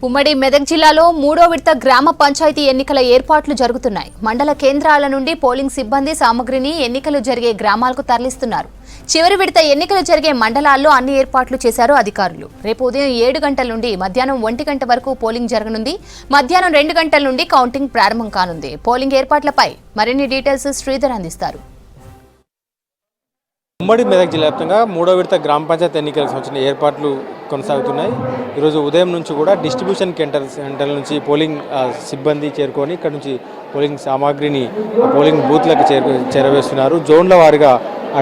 ఉమ్మడి మెదక్ జిల్లాలో మూడో విడత గ్రామ పంచాయతీ ఎన్నికల ఏర్పాట్లు జరుగుతున్నాయి. మండల కేంద్రాల నుండి పోలింగ్ సిబ్బంది సామగ్రిని ఎన్నికలు జరిగే గ్రామాలకు తరలిస్తున్నారు. చివరి విడత ఎన్నికలు జరిగే మండలాల్లో అన్ని ఏర్పాట్లు చేశారు అధికారులు. రేపు ఉదయం 7 గంటల నుండి మధ్యాహ్నం 1 గంట వరకు పోలింగ్ జరగనుంది. మధ్యాహ్నం 2 గంటల నుండి కౌంటింగ్ ప్రారంభం కానుంది. పోలింగ్ ఏర్పాట్లపై మరిన్ని డీటెయిల్స్ శ్రీధర్ అందిస్తారు. ఉమ్మడి మెదక్ జిల్లా వ్యాప్తంగా మూడో విడత గ్రామ పంచాయతీ ఎన్నికలకు సంబంధించిన ఏర్పాట్లు కొనసాగుతున్నాయి. ఈరోజు ఉదయం నుంచి కూడా డిస్ట్రిబ్యూషన్ సెంటర్ నుంచి పోలింగ్ సిబ్బంది చేరుకొని ఇక్కడ నుంచి పోలింగ్ సామాగ్రిని పోలింగ్ బూత్లకు చేరవేస్తున్నారు. జోన్ల వారీగా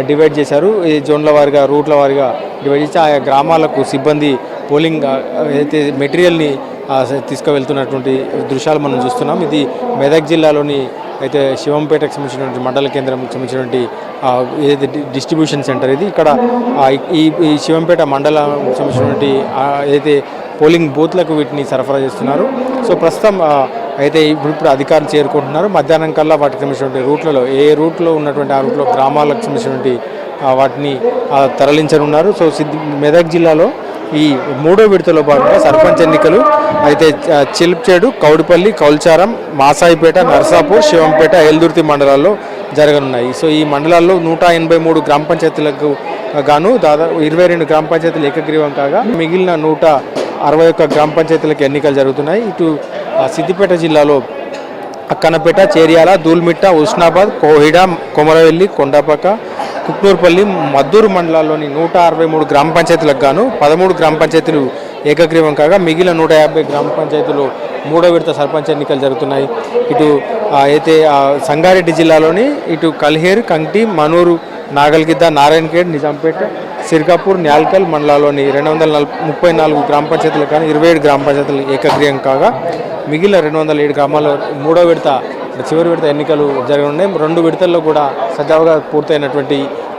డివైడ్ చేశారు. ఈ జోన్ల వారీగా రూట్ల వారీగా డివైడ్ చేసి ఆయా గ్రామాలకు సిబ్బంది పోలింగ్ ఏదైతే మెటీరియల్ని తీసుకువెళ్తున్నటువంటి దృశ్యాలు మనం చూస్తున్నాం. ఇది మెదక్ జిల్లాలోని అయితే శివంపేటకు సంబంధించినటువంటి మండల కేంద్రంకి సంబంధించినటువంటి ఏదైతే డిస్ట్రిబ్యూషన్ సెంటర్ ఇది. ఇక్కడ ఈ శివంపేట మండలానికి సంబంధించినటువంటి ఏదైతే పోలింగ్ బూత్లకు వీటిని సరఫరా చేస్తున్నారు. సో ప్రస్తుతం అయితే ఇప్పుడు అధికారులు చేరుకుంటున్నారు. మధ్యాహ్నం కల్లా వాటికి సంబంధించినటువంటి రూట్లలో ఏ రూట్లో ఉన్నటువంటి ఆ రూట్లో గ్రామాలకు సంబంధించినటువంటి వాటిని తరలించనున్నారు. సో మెదక్ జిల్లాలో ఈ మూడో విడతలో భాగంగా సర్పంచ్ ఎన్నికలు అయితే చిల్ప్చేడు, కౌడిపల్లి, కౌల్చారం, మాసాయిపేట, నర్సాపూర్, శివంపేట, ఎల్దుర్తి మండలాల్లో జరగనున్నాయి. సో ఈ మండలాల్లో 183 గ్రామ పంచాయతీలకు గాను దాదాపు 22 గ్రామ పంచాయతీలు ఏకగ్రీవం కాగా మిగిలిన 161 గ్రామ పంచాయతీలకు ఎన్నికలు జరుగుతున్నాయి. ఇటు సిద్దిపేట జిల్లాలో అక్కనపేట, చేర్యాల, దూల్మిట్ట, ఉస్నాబాద్, కోహిడ, కొమరవెల్లి, కొండపక, కుక్నూర్పల్లి, మద్దూరు మండలాల్లోని 163 గ్రామ పంచాయతీలకు గాను 13 గ్రామ పంచాయతీలు ఏకగ్రీవం కాగా మిగిలిన 150 గ్రామ పంచాయతీలు మూడో విడత సర్పంచ్ ఎన్నికలు జరుగుతున్నాయి. ఇటు అయితే సంగారెడ్డి జిల్లాలోని ఇటు కల్హేర్, కంటి, మనూరు, నాగల్గిద్ద, నారాయణఖేడ్, నిజాంపేట, సిర్గాపూర్, న్యాల్కల్ మండలాల్లోని 234 గ్రామ పంచాయతీలకు కానీ 27 గ్రామ పంచాయతీలు ఏకగ్రీవం కాగా మిగిలిన 207 గ్రామాల్లో మూడో విడత చివరి విడత ఎన్నికలు జరగనున్నాయి. 2 విడతల్లో కూడా సజావుగా పూర్తయినటువంటి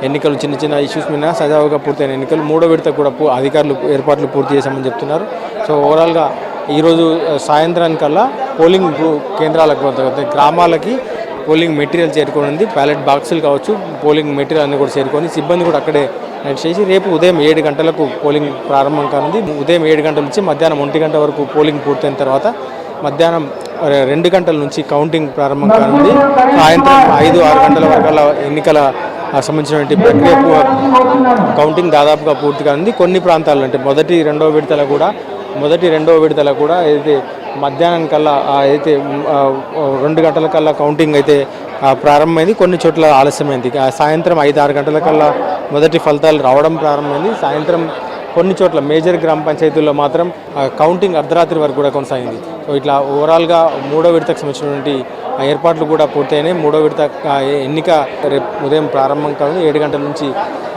ఎన్నికలు, చిన్న చిన్న ఇష్యూస్ మీద సజావుగా పూర్తయిన ఎన్నికలు. మూడో విడత కూడా అధికారులు ఏర్పాట్లు పూర్తి చేశామని చెప్తున్నారు. సో ఓవరాల్గా ఈరోజు సాయంత్రానికల్లా పోలింగ్ కేంద్రాలకు గ్రామాలకి పోలింగ్ మెటీరియల్ చేరుకోనుంది. బ్యాలెట్ బాక్సులు కావచ్చు, పోలింగ్ మెటీరియల్ అన్ని కూడా చేరుకొని సిబ్బంది కూడా అక్కడే చేసి రేపు ఉదయం 7 గంటలకు పోలింగ్ ప్రారంభం కానుంది. ఉదయం 7 గంటల నుంచి మధ్యాహ్నం 1 గంట వరకు పోలింగ్ పూర్తయిన తర్వాత మధ్యాహ్నం 2 గంటల నుంచి కౌంటింగ్ ప్రారంభం కానుంది. సాయంత్రం 5-6 గంటల వరకు ఎన్నికల సంబంధించినటువంటి ప్రక్రియ కౌంటింగ్ దాదాపుగా పూర్తి కానుంది. కొన్ని ప్రాంతాల్లో అంటే మొదటి రెండవ విడతల కూడా అయితే మధ్యాహ్నం కల్లా అయితే 2 గంటల కల్లా కౌంటింగ్ అయితే ప్రారంభమైంది. కొన్ని చోట్ల ఆలస్యమైంది. సాయంత్రం 5-6 గంటల కల్లా మొదటి ఫలితాలు రావడం ప్రారంభమైంది. సాయంత్రం కొన్ని చోట్ల మేజర్ గ్రామ పంచాయతీల్లో మాత్రం కౌంటింగ్ అర్ధరాత్రి వరకు కూడా కొనసాగింది. సో ఇట్లా ఓవరాల్గా మూడో విడతకు సంబంధించినటువంటి ఏర్పాట్లు కూడా పూర్తయినాయి. మూడో విడత ఎన్నిక రేపు ఉదయం ప్రారంభం కాదు. 7 గంటల నుంచి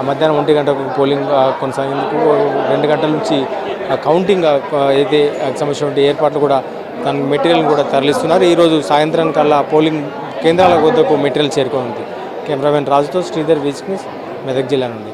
మధ్యాహ్నం 1 గంటకు పోలింగ్ కొనసాగేందుకు 2 గంటల నుంచి కౌంటింగ్ అయితే సంబంధించినటువంటి ఏర్పాట్లు కూడా దానికి మెటీరియల్ కూడా తరలిస్తున్నారు. ఈరోజు సాయంత్రం కల్లా పోలింగ్ కేంద్రాల వద్దకు మెటీరియల్ చేరుకోనుంది. కెమెరామెన్ రాజుతో శ్రీధర్, విజ్ న్యూస్, మెదక్ జిల్లా నుండి.